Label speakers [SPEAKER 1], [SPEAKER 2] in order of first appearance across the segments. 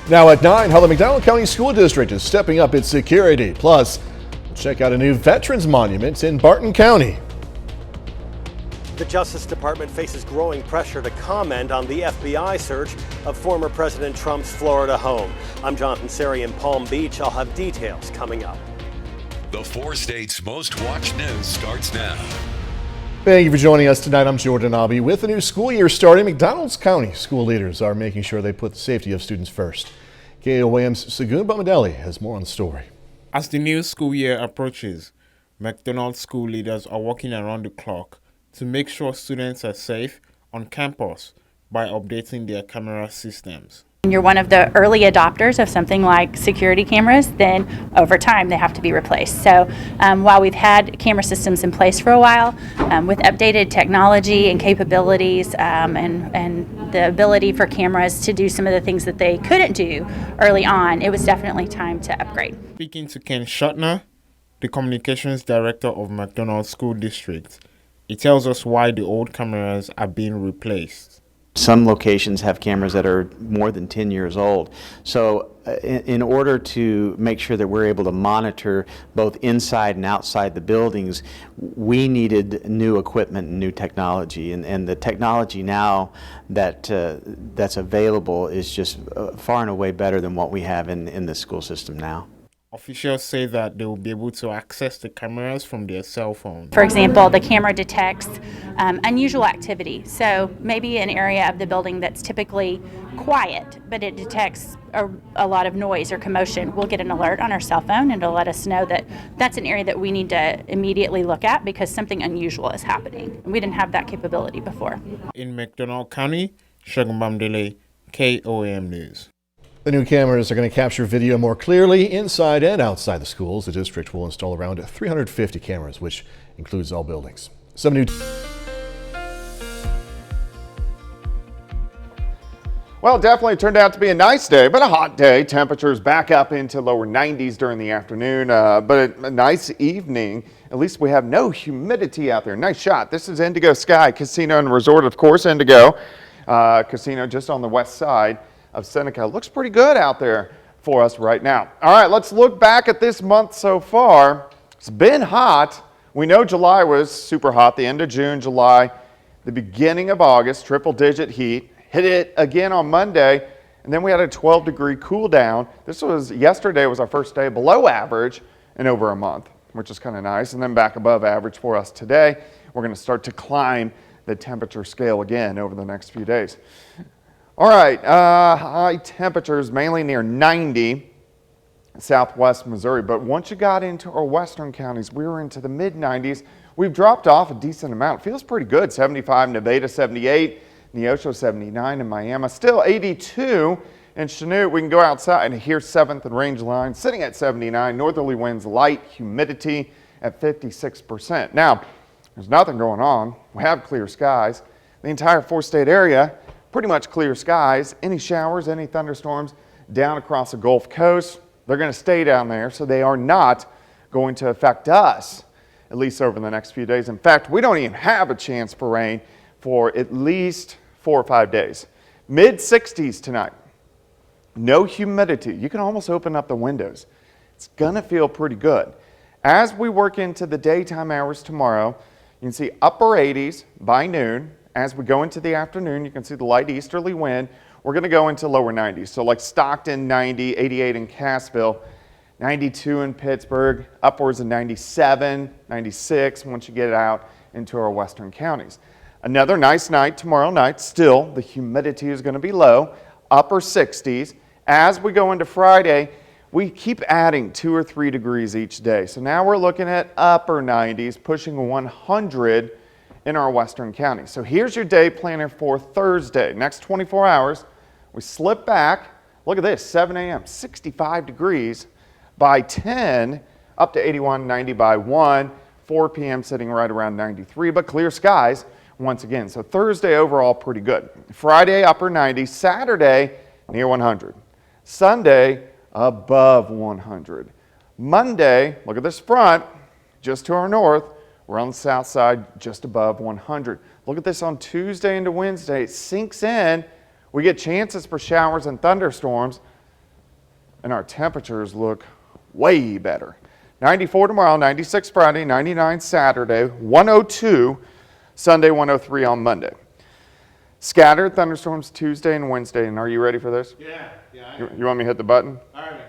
[SPEAKER 1] Now at 9, how the McDonald County School District is stepping up its security. Plus, we'll check out a new Veterans Monument in Barton County.
[SPEAKER 2] The Justice Department faces growing pressure to comment on the FBI search of former President Trump's Florida home. I'm Jonathan Seri in Palm Beach. I'll have details coming up.
[SPEAKER 3] The 4 states' most watched news starts now.
[SPEAKER 1] Thank you for joining us tonight. I'm Jordan Abbey. With the new school year starting, McDonald's County school leaders are making sure they put the safety of students first. KOAM's Sagun Bamadelli has more on the story.
[SPEAKER 4] As the new school year approaches, McDonald's school leaders are working around the clock to make sure students are safe on campus by updating their camera systems.
[SPEAKER 5] When you're one of the early adopters of something like security cameras, then over time they have to be replaced. So while we've had camera systems in place for a while, with updated technology and capabilities and the ability for cameras to do some of the things that they couldn't do early on, it was definitely time to upgrade.
[SPEAKER 4] Speaking to Ken Schuttner, the communications director of McDonald's School District, he tells us why the old cameras are being replaced.
[SPEAKER 6] Some locations have cameras that are more than 10 years old. So in order to make sure that we're able to monitor both inside and outside the buildings, we needed new equipment and new technology. And the technology now that's available is just far and away better than what we have in the school system now.
[SPEAKER 4] Officials say that they will be able to access the cameras from their cell phone.
[SPEAKER 5] For example, the camera detects unusual activity. So maybe an area of the building that's typically quiet, but it detects a lot of noise or commotion. We'll get an alert on our cell phone and it'll let us know that that's an area that we need to immediately look at because something unusual is happening. We didn't have that capability before.
[SPEAKER 4] In McDonald County, Sagun Bamadelli, KOAM News.
[SPEAKER 1] The new cameras are going to capture video more clearly inside and outside the schools. The district will install around 350 cameras, which includes all buildings. Some new.
[SPEAKER 7] Well, it definitely turned out to be a nice day, but a hot day. Temperatures back up into lower 90s during the afternoon, but a nice evening. At least we have no humidity out there. Nice shot. This is Indigo Sky Casino and Resort, of course, Indigo Casino just on the west side of Seneca. Looks pretty good out there for us right now. All right, let's look back at this month so far. It's been hot. We know July was super hot, the end of June, July, the beginning of August, triple-digit heat. Hit it again on Monday, and then we had a 12-degree cool down. Yesterday was our first day below average in over a month, which is kind of nice, and then back above average for us today. We're going to start to climb the temperature scale again over the next few days. All right, high temperatures mainly near 90 southwest Missouri, but once you got into our western counties, we were into the mid-90s. We've dropped off a decent amount. It feels pretty good. 75 in Nevada, 78, Neosho 79 in Miami, still 82 in Chanute. We can go outside and hear 7th and Range Line sitting at 79. Northerly winds light, humidity at 56%. Now, there's nothing going on. We have clear skies. The entire 4-state area, pretty much clear skies. Any showers, any thunderstorms down across the Gulf Coast, they're going to stay down there, so they are not going to affect us, at least over the next few days. In fact, we don't even have a chance for rain for at least 4 or 5 days. Mid-60s tonight. No humidity. You can almost open up the windows. It's going to feel pretty good. As we work into the daytime hours tomorrow, you can see upper 80s by noon. As we go into the afternoon, you can see the light easterly wind. We're going to go into lower 90s. So like Stockton, 90, 88 in Cassville, 92 in Pittsburgh, upwards of 97, 96 once you get out into our western counties. Another nice night tomorrow night. Still, the humidity is going to be low, upper 60s. As we go into Friday, we keep adding 2 or 3 degrees each day. So now we're looking at upper 90s, pushing 100 in our western counties. So here's your day planner for Thursday. Next 24 hours, we slip back. Look at this, 7 a.m., 65 degrees. By 10, up to 81, 90 by 1. 4 p.m. sitting right around 93, but clear skies once again. So Thursday overall pretty good. Friday, upper 90s. Saturday, near 100. Sunday, above 100. Monday, look at this front, just to our north. We're on the south side, just above 100. Look at this on Tuesday into Wednesday. It sinks in. We get chances for showers and thunderstorms. And our temperatures look way better. 94 tomorrow, 96 Friday, 99 Saturday, 102 Sunday, 103 on Monday. Scattered thunderstorms Tuesday and Wednesday. And are you ready for this?
[SPEAKER 1] Yeah.
[SPEAKER 7] You want me to hit the button?
[SPEAKER 1] All right.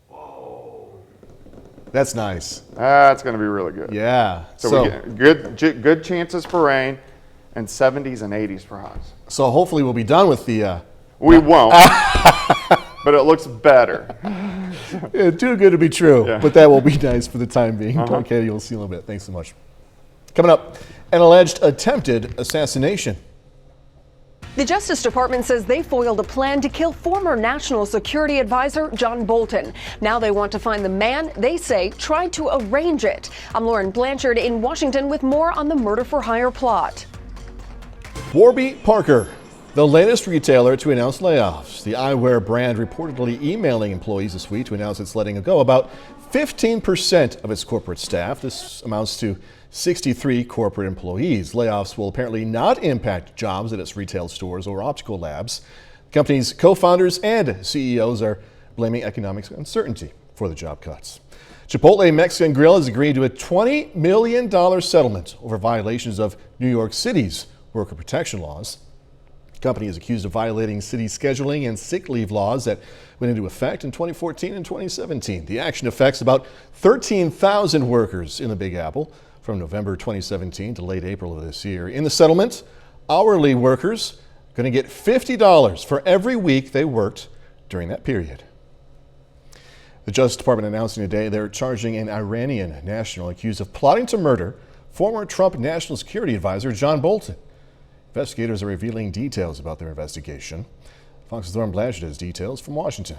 [SPEAKER 1] Whoa. That's nice.
[SPEAKER 7] That's going to be really good.
[SPEAKER 1] Yeah.
[SPEAKER 7] So we get good chances for rain and 70s and 80s for highs.
[SPEAKER 1] So hopefully we'll be done with the...
[SPEAKER 7] We won't, but it looks better.
[SPEAKER 1] Too good to be true,
[SPEAKER 7] Yeah.
[SPEAKER 1] but that will be nice for the time being. Okay, you'll see a little bit. Thanks so much. Coming up, an alleged attempted assassination.
[SPEAKER 8] The Justice Department says they foiled a plan to kill former National Security Advisor John Bolton. Now they want to find the man they say tried to arrange it. I'm Lauren Blanchard in Washington with more on the murder-for-hire plot.
[SPEAKER 1] Warby Parker, the latest retailer to announce layoffs. The eyewear brand reportedly emailing employees this week to announce it's letting go about 15% of its corporate staff. This amounts to 63 corporate employees. Layoffs will apparently not impact jobs at its retail stores or optical labs. The company's co-founders and CEOs are blaming economic uncertainty for the job cuts. Chipotle Mexican Grill has agreed to a $20 million settlement over violations of New York City's worker protection laws. The company is accused of violating city scheduling and sick leave laws that went into effect in 2014 and 2017. The action affects about 13,000 workers in the Big Apple from November 2017 to late April of this year. In the settlement, hourly workers are going to get $50 for every week they worked during that period. The Justice Department announcing today they're charging an Iranian national accused of plotting to murder former Trump National Security Advisor John Bolton. Investigators are revealing details about their investigation. Fox's Lauren Blanchard has details from Washington.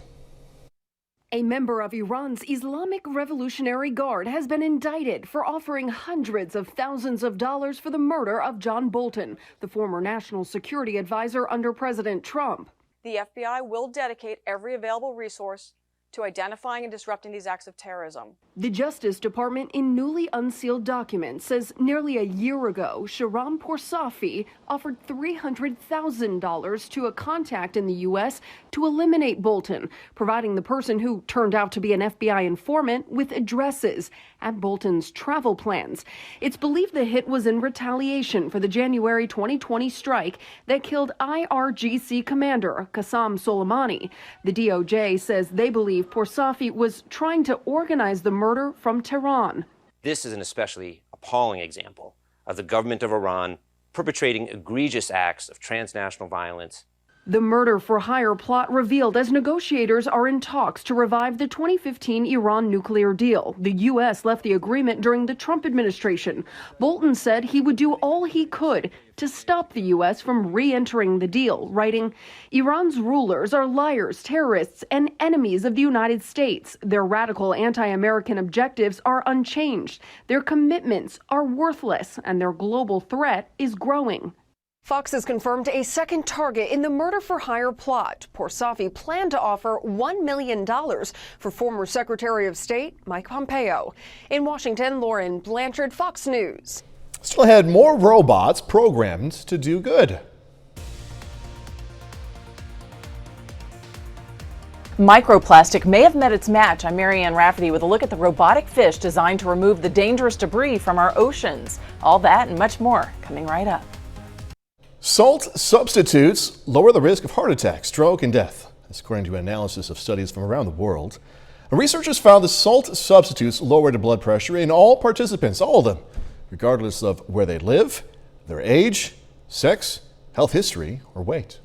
[SPEAKER 8] A member of Iran's Islamic Revolutionary Guard has been indicted for offering hundreds of thousands of dollars for the murder of John Bolton, the former national security advisor under President Trump.
[SPEAKER 9] The FBI will dedicate every available resource to identifying and disrupting these acts of terrorism.
[SPEAKER 8] The Justice Department, in newly unsealed documents, says nearly a year ago, Shahram Poursafi offered $300,000 to a contact in the U.S. to eliminate Bolton, providing the person who turned out to be an FBI informant with addresses and Bolton's travel plans. It's believed the hit was in retaliation for the January 2020 strike that killed IRGC commander Qasem Soleimani. The DOJ says they believe Poursafi was trying to organize the murder from Tehran.
[SPEAKER 10] This is an especially appalling example of the government of Iran perpetrating egregious acts of transnational violence.
[SPEAKER 8] The murder-for-hire plot revealed as negotiators are in talks to revive the 2015 Iran nuclear deal. The U.S. left the agreement during the Trump administration. Bolton said he would do all he could to stop the U.S. from re-entering the deal, writing, "Iran's rulers are liars, terrorists, and enemies of the United States. Their radical anti-American objectives are unchanged. Their commitments are worthless, and their global threat is growing." Fox has confirmed a second target in the murder-for-hire plot. Poursafi planned to offer $1 million for former Secretary of State Mike Pompeo. In Washington, Lauren Blanchard, Fox News.
[SPEAKER 1] Still had more robots programmed to do good.
[SPEAKER 11] Microplastic may have met its match. I'm Marianne Rafferty with a look at the robotic fish designed to remove the dangerous debris from our oceans. All that and much more coming right up.
[SPEAKER 1] Salt substitutes lower the risk of heart attack, stroke, and death. That's according to an analysis of studies from around the world. Researchers found the salt substitutes lowered blood pressure in all participants, all of them, regardless of where they live, their age, sex, health history, or weight.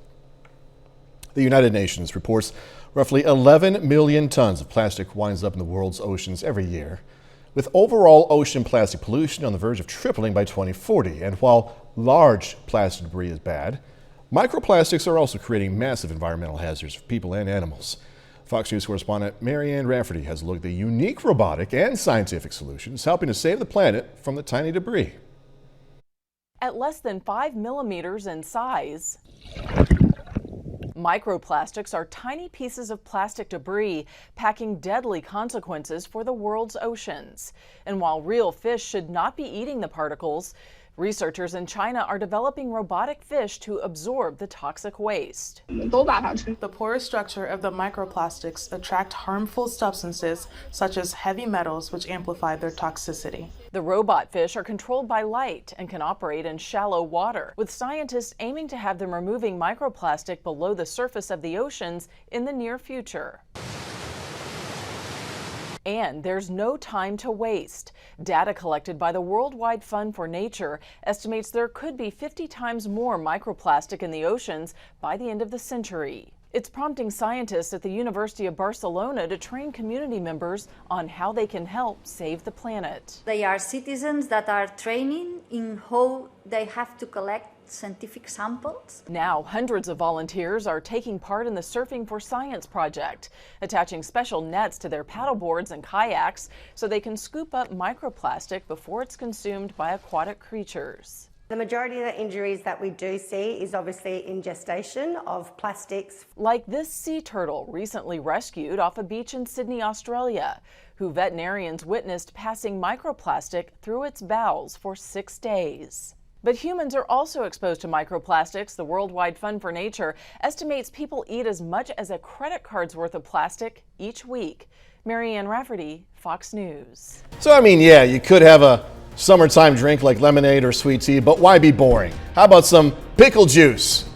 [SPEAKER 1] The United Nations reports roughly 11 million tons of plastic winds up in the world's oceans every year, with overall ocean plastic pollution on the verge of tripling by 2040. And while large plastic debris is bad, microplastics are also creating massive environmental hazards for people and animals. Fox News correspondent Marianne Rafferty has looked at the unique robotic and scientific solutions helping to save the planet from the tiny debris.
[SPEAKER 11] At less than 5 millimeters in size, microplastics are tiny pieces of plastic debris packing deadly consequences for the world's oceans. And while real fish should not be eating the particles, Researchers in China are developing robotic fish to absorb the toxic waste.
[SPEAKER 12] The porous structure of the microplastics attract harmful substances such as heavy metals, which amplify their toxicity.
[SPEAKER 11] The robot fish are controlled by light and can operate in shallow water, with scientists aiming to have them removing microplastic below the surface of the oceans in the near future. And there's no time to waste. Data collected by the Worldwide Fund for Nature estimates there could be 50 times more microplastic in the oceans by the end of the century. It's prompting scientists at the University of Barcelona to train community members on how they can help save the planet.
[SPEAKER 13] They are citizens that are training in how they have to collect scientific samples.
[SPEAKER 11] Now, hundreds of volunteers are taking part in the Surfing for Science project, attaching special nets to their paddleboards and kayaks so they can scoop up microplastic before it's consumed by aquatic creatures.
[SPEAKER 14] The majority of the injuries that we do see is obviously ingestion of plastics.
[SPEAKER 11] Like this sea turtle recently rescued off a beach in Sydney, Australia, who veterinarians witnessed passing microplastic through its bowels for 6 days. But humans are also exposed to microplastics. The Worldwide Fund for Nature estimates people eat as much as a credit card's worth of plastic each week. Marianne Rafferty, Fox News.
[SPEAKER 1] So, I mean, yeah, you could have a summertime drink like lemonade or sweet tea, but why be boring? How about some pickle juice?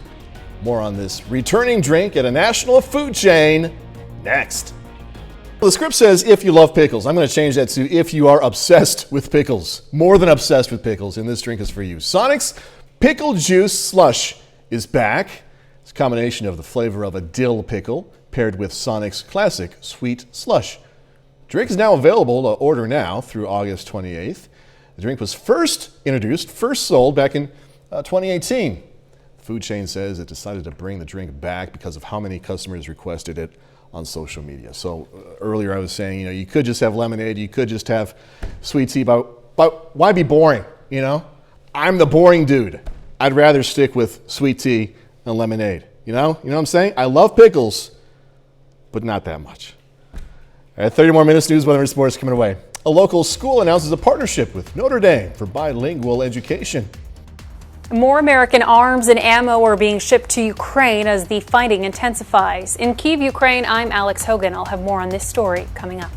[SPEAKER 1] More on this returning drink at a national food chain next. The script says if you love pickles. I'm going to change that to if you are obsessed with pickles. More than obsessed with pickles, and this drink is for you. Sonic's Pickle Juice Slush is back. It's a combination of the flavor of a dill pickle paired with Sonic's classic sweet slush. Drink is now available to order now through August 28th. The drink was first sold back in 2018. The food chain says it decided to bring the drink back because of how many customers requested it on social media. So earlier I was saying, you could just have lemonade, you could just have sweet tea, but why be boring, I'm the boring dude. I'd rather stick with sweet tea and lemonade, you know what I'm saying? I love pickles, but not that much. All right, 30 more minutes, news, weather, and sports coming away. A local school announces a partnership with Notre Dame for bilingual education.
[SPEAKER 15] More American arms and ammo are being shipped to Ukraine as the fighting intensifies. In Kyiv, Ukraine, I'm Alex Hogan. I'll have more on this story coming up.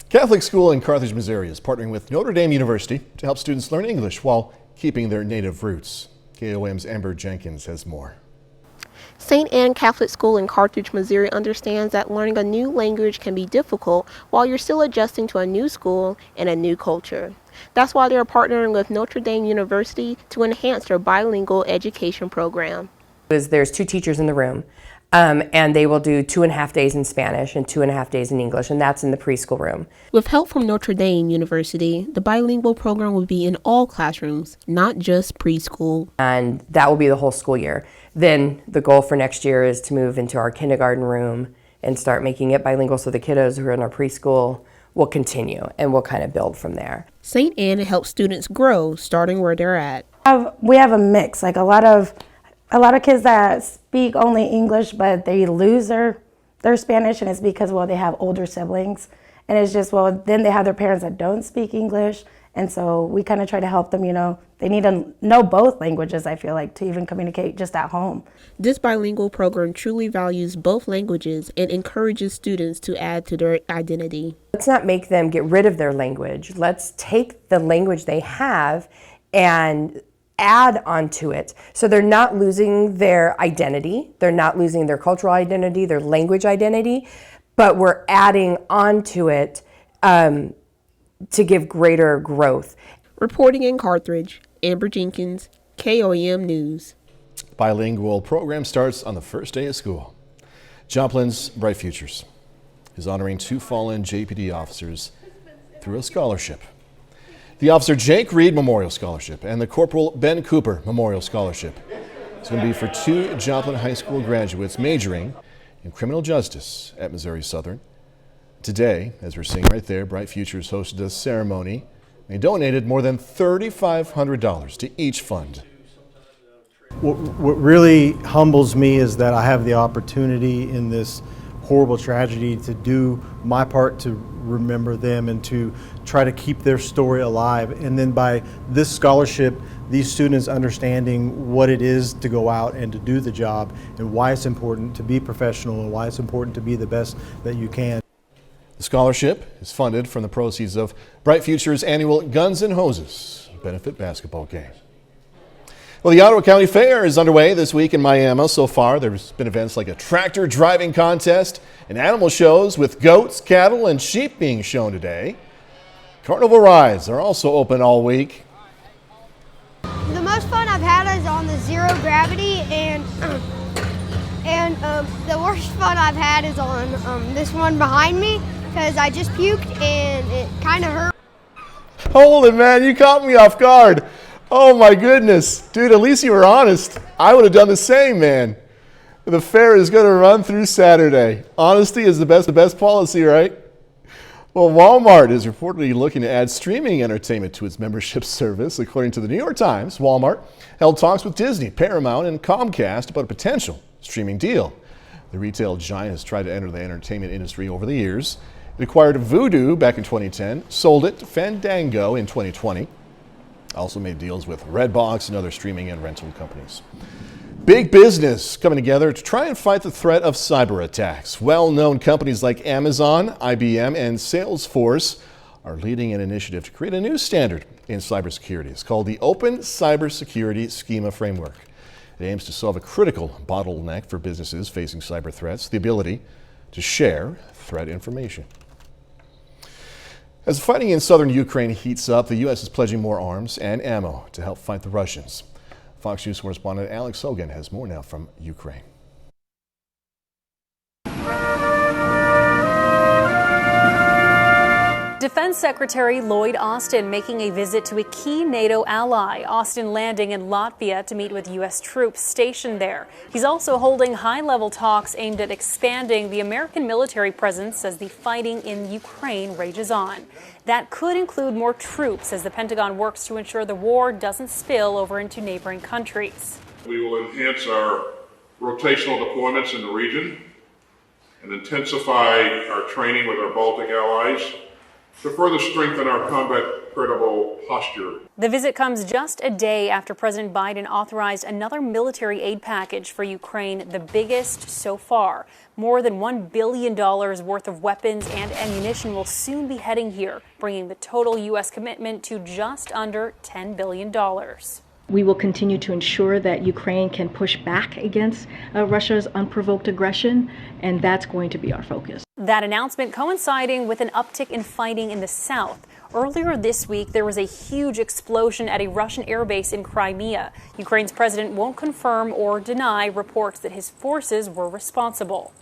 [SPEAKER 1] Catholic school in Carthage, Missouri is partnering with Notre Dame University to help students learn English while keeping their native roots. KOAM's Amber Jenkins has more.
[SPEAKER 16] St. Anne Catholic School in Carthage, Missouri understands that learning a new language can be difficult while you're still adjusting to a new school and a new culture. That's why they're partnering with Notre Dame University to enhance their bilingual education program.
[SPEAKER 17] There's 2 teachers in the room, and they will do 2.5 days in Spanish and 2.5 days in English, and that's in the preschool room.
[SPEAKER 16] With help from Notre Dame University, the bilingual program will be in all classrooms, not just preschool.
[SPEAKER 17] And that will be the whole school year. Then the goal for next year is to move into our kindergarten room and start making it bilingual so the kiddos who are in our preschool will continue, and we'll kind of build from there.
[SPEAKER 16] St. Anne helps students grow, starting where they're at.
[SPEAKER 18] We have a mix, like a lot of kids that speak only English, but they lose their Spanish, and it's because, they have older siblings, and it's just, then they have their parents that don't speak English, and so we kind of try to help them, they need to know both languages, I feel like, to even communicate just at home.
[SPEAKER 16] This bilingual program truly values both languages and encourages students to add to their identity.
[SPEAKER 17] Let's not make them get rid of their language. Let's take the language they have and add onto it. So they're not losing their identity, they're not losing their cultural identity, their language identity, but we're adding onto it to give greater growth.
[SPEAKER 16] Reporting in Carthage, Amber Jenkins, KOAM News.
[SPEAKER 1] Bilingual program starts on the first day of school. Joplin's Bright Futures is honoring 2 fallen JPD officers through a scholarship. The Officer Jake Reed Memorial Scholarship and the Corporal Ben Cooper Memorial Scholarship. It's going to be for 2 Joplin High School graduates majoring in criminal justice at Missouri Southern. Today, as we're seeing right there, Bright Futures hosted a ceremony. They donated more than $3,500 to each fund.
[SPEAKER 19] What really humbles me is that I have the opportunity in this horrible tragedy, to do my part to remember them and to try to keep their story alive. And then by this scholarship, these students understanding what it is to go out and to do the job and why it's important to be professional and why it's important to be the best that you can.
[SPEAKER 1] The scholarship is funded from the proceeds of Bright Future's annual Guns and Hoses benefit basketball game. Well, the Ottawa County Fair is underway this week in Miami. So far, there's been events like a tractor driving contest and animal shows with goats, cattle, and sheep being shown today. Carnival Rides are also open all week.
[SPEAKER 20] The most fun I've had is on the zero gravity, and the worst fun I've had is on this one behind me because I just puked and it kind of hurt.
[SPEAKER 1] Hold it, man. You caught me off guard. Oh, my goodness. Dude, at least you were honest. I would have done the same, man. The fair is going to run through Saturday. Honesty is the best policy, right? Well, Walmart is reportedly looking to add streaming entertainment to its membership service. According to the New York Times, Walmart held talks with Disney, Paramount, and Comcast about a potential streaming deal. The retail giant has tried to enter the entertainment industry over the years. It acquired Vudu back in 2010, sold it to Fandango in 2020. Also made deals with Redbox and other streaming and rental companies. Big business coming together to try and fight the threat of cyber attacks. Well-known companies like Amazon, IBM, and Salesforce are leading an initiative to create a new standard in cybersecurity. It's called the Open Cybersecurity Schema Framework. It aims to solve a critical bottleneck for businesses facing cyber threats, the ability to share threat information. As the fighting in southern Ukraine heats up, the U.S. is pledging more arms and ammo to help fight the Russians. Fox News correspondent Alex Hogan has more now from Ukraine.
[SPEAKER 15] Defense Secretary Lloyd Austin making a visit to a key NATO ally. Austin landing in Latvia to meet with U.S. troops stationed there. He's also holding high-level talks aimed at expanding the American military presence as the fighting in Ukraine rages on. That could include more troops as the Pentagon works to ensure the war doesn't spill over into neighboring countries.
[SPEAKER 21] We will enhance our rotational deployments in the region and intensify our training with our Baltic allies to further strengthen our combat-credible posture.
[SPEAKER 15] The visit comes just a day after President Biden authorized another military aid package for Ukraine, the biggest so far. More than $1 billion worth of weapons and ammunition will soon be heading here, bringing the total U.S. commitment to just under $10 billion.
[SPEAKER 22] We will continue to ensure that Ukraine can push back against Russia's unprovoked aggression, and that's going to be our focus.
[SPEAKER 15] That announcement coinciding with an uptick in fighting in the south. Earlier this week, there was a huge explosion at a Russian airbase in Crimea. Ukraine's president won't confirm or deny reports that his forces were responsible.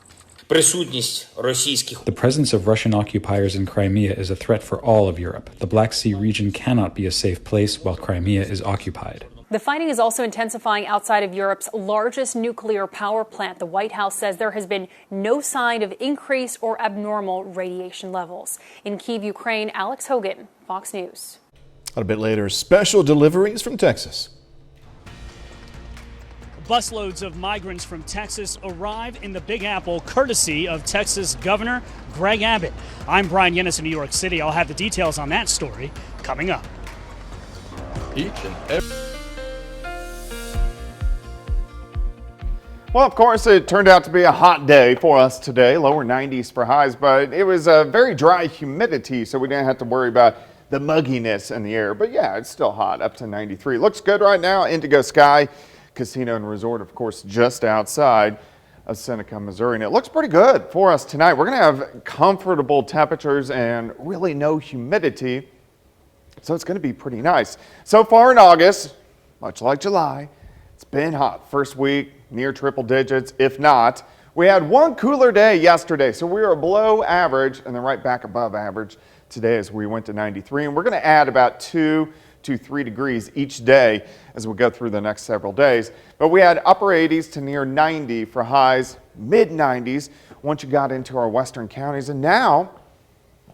[SPEAKER 23] The presence of Russian occupiers in Crimea is a threat for all of Europe. The Black Sea region cannot be a safe place while Crimea is occupied.
[SPEAKER 15] The fighting is also intensifying outside of Europe's largest nuclear power plant. The White House says there has been no sign of increase or abnormal radiation levels. In Kyiv, Ukraine, Alex Hogan, Fox News.
[SPEAKER 1] A bit later, special deliveries from Texas.
[SPEAKER 24] Busloads of migrants from Texas arrive in the Big Apple courtesy of Texas Governor Greg Abbott. I'm Brian Yennis in New York City. I'll have the details on that story coming up.
[SPEAKER 7] Well, of course, it turned out to be a hot day for us today, lower 90s for highs, but it was a very dry humidity, so we didn't have to worry about the mugginess in the air. But yeah, it's still hot, up to 93. Looks good right now. Indigo sky, casino and resort, of course, just outside of Seneca, Missouri. And it looks pretty good for us tonight. We're going to have comfortable temperatures and really no humidity, so it's going to be pretty nice. So far in August, much like July, it's been hot. First week, near triple digits, if not. We had one cooler day yesterday, so we were below average and then right back above average today as we went to 93. And we're going to add about 2 to 3 degrees each day as we go through the next several days. But we had upper 80s to near 90 for highs, mid 90s once you got into our western counties. And now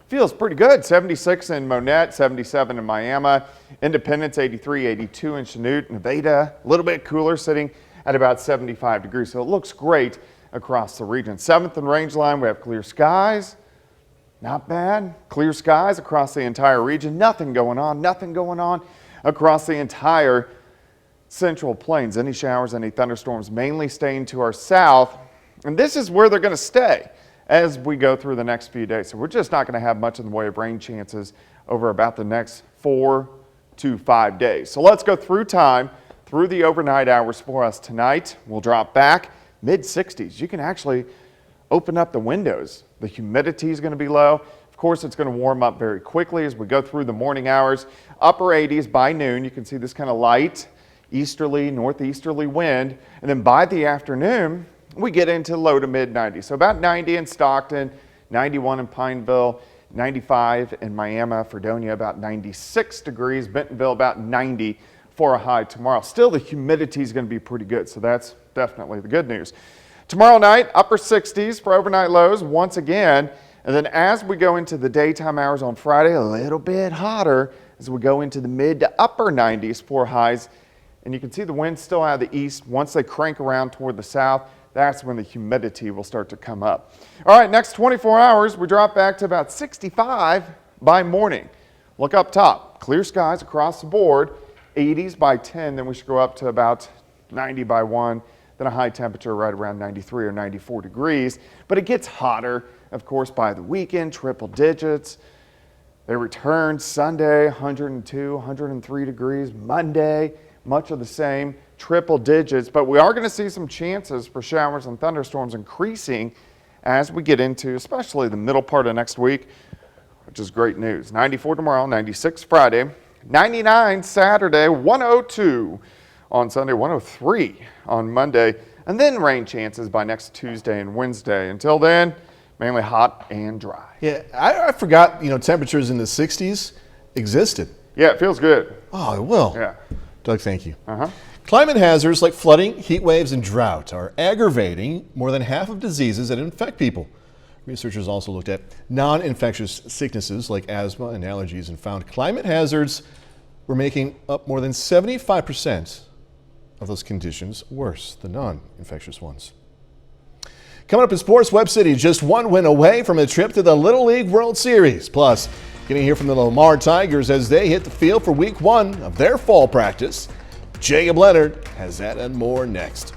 [SPEAKER 7] feels pretty good. 76 in Monette, 77 in Miami, Independence 83, 82 in Chanute, Nevada, a little bit cooler, sitting at about 75 degrees. So it looks great across the region. 7th and Rangeline, we have clear skies. Not bad. Clear skies across the entire region. Nothing going on across the entire Central Plains. Any showers, any thunderstorms mainly staying to our south. And this is where they're going to stay as we go through the next few days. So we're just not going to have much in the way of rain chances over about the next 4 to 5 days. So let's go through time, through the overnight hours for us tonight. We'll drop back mid-60s. You can actually open up the windows. The humidity is going to be low. Of course, it's going to warm up very quickly as we go through the morning hours. Upper 80s by noon. You can see this kind of light easterly, northeasterly wind. And then by the afternoon, we get into low to mid 90s. So about 90 in Stockton, 91 in Pineville, 95 in Miami, Fredonia, about 96 degrees. Bentonville, about 90 for a high tomorrow. Still, the humidity is going to be pretty good. So that's definitely the good news. Tomorrow night, upper 60s for overnight lows once again. And then as we go into the daytime hours on Friday, a little bit hotter as we go into the mid to upper 90s for highs. And you can see the wind still out of the east. Once they crank around toward the south, that's when the humidity will start to come up. All right, next 24 hours, we drop back to about 65 by morning. Look up top, clear skies across the board, 80s by 10, then we should go up to about 90 by 1. Then a high temperature right around 93 or 94 degrees. But it gets hotter, of course, by the weekend, triple digits. They return Sunday, 102, 103 degrees. Monday, much of the same, triple digits. But we are going to see some chances for showers and thunderstorms increasing as we get into especially the middle part of next week, which is great news. 94 tomorrow, 96 Friday, 99 Saturday, 102 on Sunday, 103 on Monday, and then rain chances by next Tuesday and Wednesday. Until then, mainly hot and dry.
[SPEAKER 1] Yeah, I forgot, temperatures in the 60s existed.
[SPEAKER 7] Yeah, it feels good.
[SPEAKER 1] Oh, it will.
[SPEAKER 7] Yeah.
[SPEAKER 1] Doug, thank you. Climate hazards like flooding, heat waves, and drought are aggravating more than half of diseases that infect people. Researchers also looked at non-infectious sicknesses like asthma and allergies and found climate hazards were making up more than 75% of those conditions worse than non-infectious ones. Coming up in sports, Webb City just one win away from a trip to the Little League World Series. Plus, getting here from the Lamar Tigers as they hit the field for week 1 of their fall practice. Jacob Leonard has that and more next.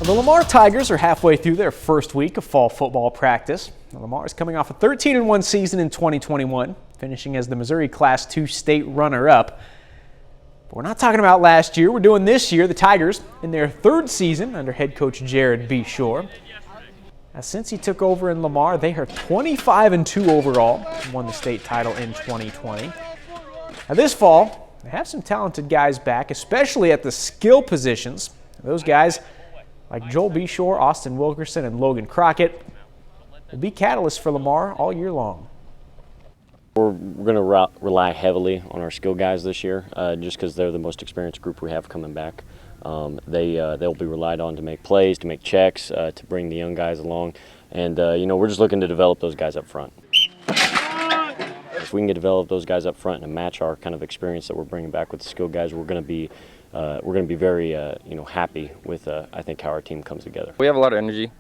[SPEAKER 2] The Lamar Tigers are halfway through their first week of fall football practice. Lamar is coming off a 13-1 season in 2021, finishing as the Missouri Class II state runner-up. But we're not talking about last year. We're doing this year. The Tigers in their 3rd season under head coach Jared B. Shore. Now, since he took over in Lamar, they are 25-2 overall and won the state title in 2020. Now, this fall, they have some talented guys back, especially at the skill positions. Those guys, like Joel B. Shore, Austin Wilkerson, and Logan Crockett, will be catalysts for Lamar all year long.
[SPEAKER 3] We're going to rely heavily on our skill guys this year, just because they're the most experienced group we have coming back. They'll be relied on to make plays, to make checks, to bring the young guys along, and we're just looking to develop those guys up front. If we can develop those guys up front and match our kind of experience that we're bringing back with the skill guys, we're going to be very happy with I think how our team comes together.
[SPEAKER 5] We have a lot of energy.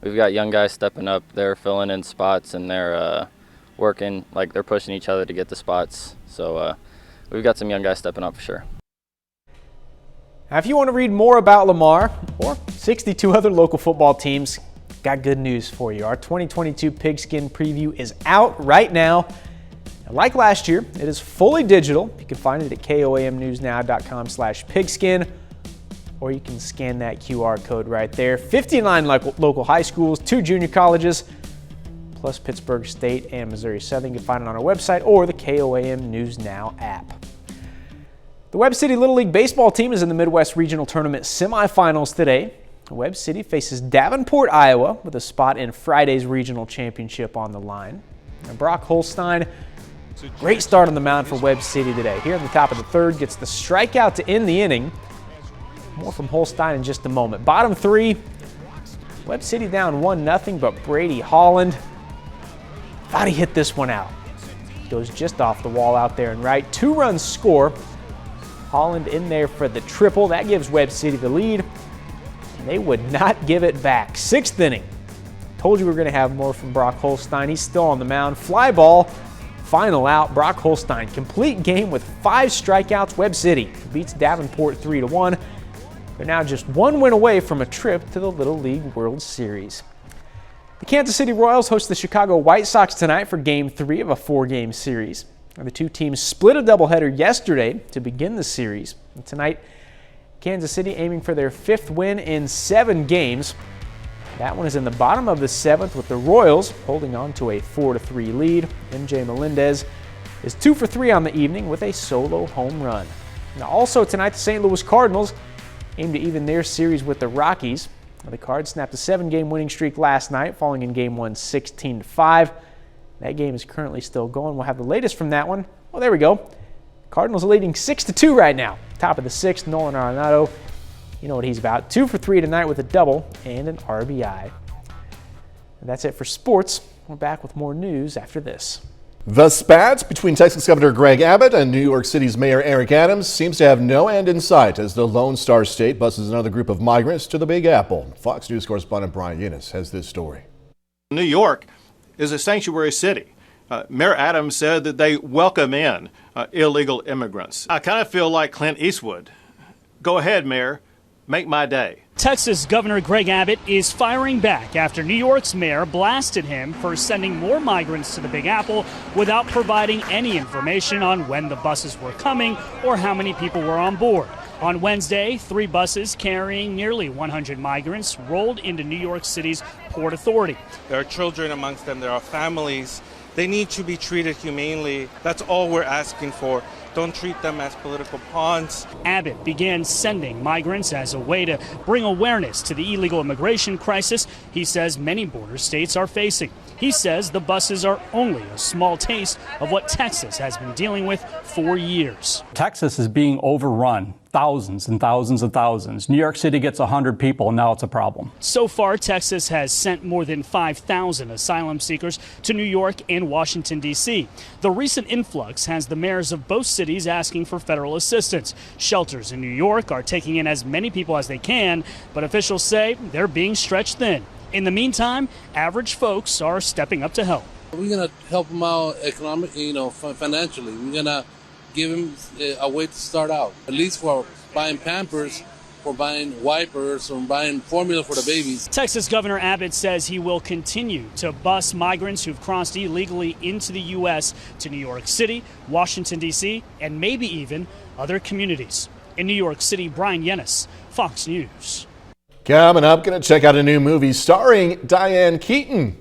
[SPEAKER 5] We've got young guys stepping up. They're filling in spots and they're working, like they're pushing each other to get the spots. So we've got some young guys stepping up for sure.
[SPEAKER 2] Now, if you want to read more about Lamar or 62 other local football teams, got good news for you. Our 2022 Pigskin Preview is out right now. And like last year, it is fully digital. You can find it at koamnewsnow.com/pigskin, or you can scan that QR code right there. 59 local high schools, 2 junior colleges, plus Pittsburgh State and Missouri Southern. You can find it on our website or the KOAM News Now app. The Webb City Little League baseball team is in the Midwest Regional Tournament semifinals today. Webb City faces Davenport, Iowa, with a spot in Friday's regional championship on the line. And Brock Holstein, great start on the mound for Webb City today. Here in the top of the 3rd, gets the strikeout to end the inning. More from Holstein in just a moment. Bottom 3, Webb City down 1-0, but Brady Holland thought he hit this one out. Goes just off the wall out there and right. 2 runs score. Holland in there for the triple. That gives Webb City the lead. And they would not give it back. 6th inning. Told you we were going to have more from Brock Holstein. He's still on the mound. Fly ball. Final out. Brock Holstein. Complete game with 5 strikeouts. Webb City beats Davenport 3-1. They're now just 1 win away from a trip to the Little League World Series. The Kansas City Royals host the Chicago White Sox tonight for Game 3 of a 4-game series. The two teams split a doubleheader yesterday to begin the series. And tonight, Kansas City aiming for their 5th win in 7 games. That one is in the bottom of the 7th with the Royals holding on to a 4-3 lead. MJ Melendez is 2 for 3 on the evening with a solo home run. Now also tonight, the St. Louis Cardinals aim to even their series with the Rockies. The Cards snapped a 7-game winning streak last night, falling in Game 1 16-5. That game is currently still going. We'll have the latest from that one. Well, there we go. Cardinals are leading 6-2 right now. Top of the 6th, Nolan Arenado. You know what he's about. 2 for 3 tonight with a double and an RBI. And that's it for sports. We're back with more news after this.
[SPEAKER 1] The spats between Texas Governor Greg Abbott and New York City's Mayor Eric Adams seems to have no end in sight as the Lone Star State buses another group of migrants to the Big Apple. Fox News correspondent Brian Yunus has this story.
[SPEAKER 4] New York is a sanctuary city. Mayor Adams said that they welcome in illegal immigrants. I kind of feel like Clint Eastwood. Go ahead, Mayor. Make my day.
[SPEAKER 24] Texas Governor Greg Abbott is firing back after New York's mayor blasted him for sending more migrants to the Big Apple without providing any information on when the buses were coming or how many people were on board. On Wednesday, 3 buses carrying nearly 100 migrants rolled into New York City's Port Authority.
[SPEAKER 6] There are children amongst them. There are families. They need to be treated humanely. That's all we're asking for. Don't treat them as political pawns.
[SPEAKER 24] Abbott began sending migrants as a way to bring awareness to the illegal immigration crisis he says many border states are facing. He says the buses are only a small taste of what Texas has been dealing with for years.
[SPEAKER 9] Texas is being overrun. Thousands and thousands and thousands. New York City gets 100 people, and now it's a problem.
[SPEAKER 24] So far, Texas has sent more than 5,000 asylum seekers to New York and Washington, D.C. The recent influx has the mayors of both cities asking for federal assistance. Shelters in New York are taking in as many people as they can, but officials say they're being stretched thin. In the meantime, average folks are stepping up to help.
[SPEAKER 10] We're going to help them out economically, financially. We're going to give them a way to start out, at least for buying Pampers, for buying wipers, or buying formula for the babies.
[SPEAKER 24] Texas Governor Abbott says he will continue to bus migrants who've crossed illegally into the U.S. to New York City, Washington, D.C., and maybe even other communities. In New York City, Brian Yunus, Fox News.
[SPEAKER 1] Coming up, going to check out a new movie starring Diane Keaton.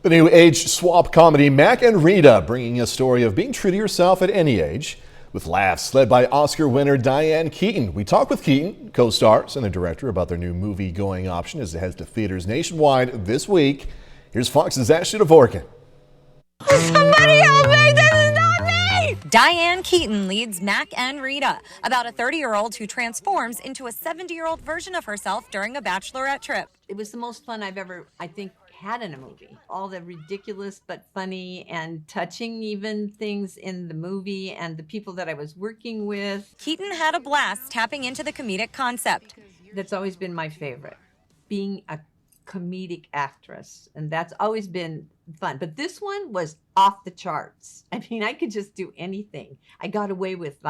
[SPEAKER 1] The new age swap comedy Mac and Rita, bringing a story of being true to yourself at any age, with laughs led by Oscar winner Diane Keaton. We talked with Keaton, co-stars, and the director about their new movie-going option as it heads to theaters nationwide this week. Here's Fox's Ashley Dvorkin.
[SPEAKER 25] Somebody help me! This is not me! Diane Keaton leads Mac and Rita, about a 30-year-old who transforms into a 70-year-old version of herself during a bachelorette trip.
[SPEAKER 26] It was the most fun I've ever, I think, had in a movie. All the ridiculous but funny and touching even things in the movie and the people that I was working with.
[SPEAKER 25] Keaton had a blast tapping into the comedic concept.
[SPEAKER 26] That's always been my favorite, being a comedic actress, and that's always been fun. But this one was off the charts. I mean, I could just do anything. I got away with,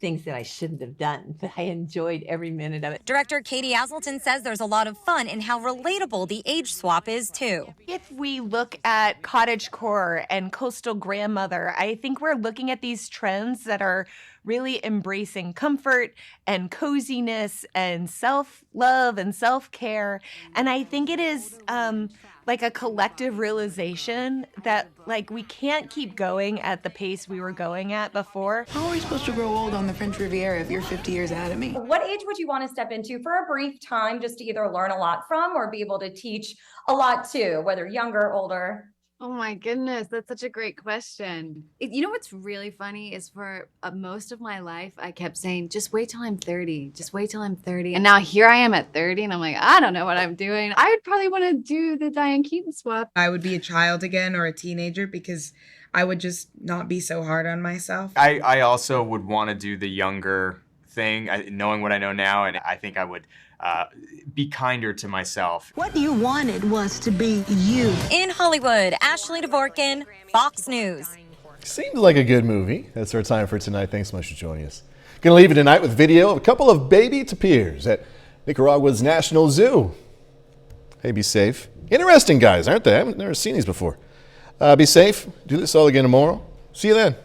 [SPEAKER 26] things that I shouldn't have done, but I enjoyed every minute of it.
[SPEAKER 25] Director Katie Aselton says there's a lot of fun in how relatable the age swap is, too.
[SPEAKER 27] If we look at cottagecore and coastal grandmother, I think we're looking at these trends that are really embracing comfort and coziness and self-love and self-care. And I think it is like a collective realization that we can't keep going at the pace we were going at before.
[SPEAKER 28] How are we supposed to grow old on the French Riviera if you're 50 years ahead of me?
[SPEAKER 29] What age would you want to step into for a brief time just to either learn a lot from or be able to teach a lot too, whether younger or older?
[SPEAKER 30] Oh my goodness, that's such a great question. You know what's really funny is for most of my life, I kept saying, just wait till I'm 30, just wait till I'm 30. And now here I am at 30 and I'm like, I don't know what I'm doing. I would probably want to do the Diane Keaton swap.
[SPEAKER 31] I would be a child again or a teenager because
[SPEAKER 8] I would just not be so hard on myself.
[SPEAKER 11] I also would want to do the younger thing, knowing what I know now, and I think I would be kinder to myself.
[SPEAKER 12] What you wanted was to be you.
[SPEAKER 25] In Hollywood, Ashley Dvorkin, Fox News.
[SPEAKER 1] Seemed like a good movie. That's our time for tonight. Thanks so much for joining us. Gonna leave you tonight with video of a couple of baby tapirs at Nicaragua's National Zoo. Hey, be safe. Interesting guys, aren't they? I've never seen these before. Be safe. Do this all again tomorrow. See you then.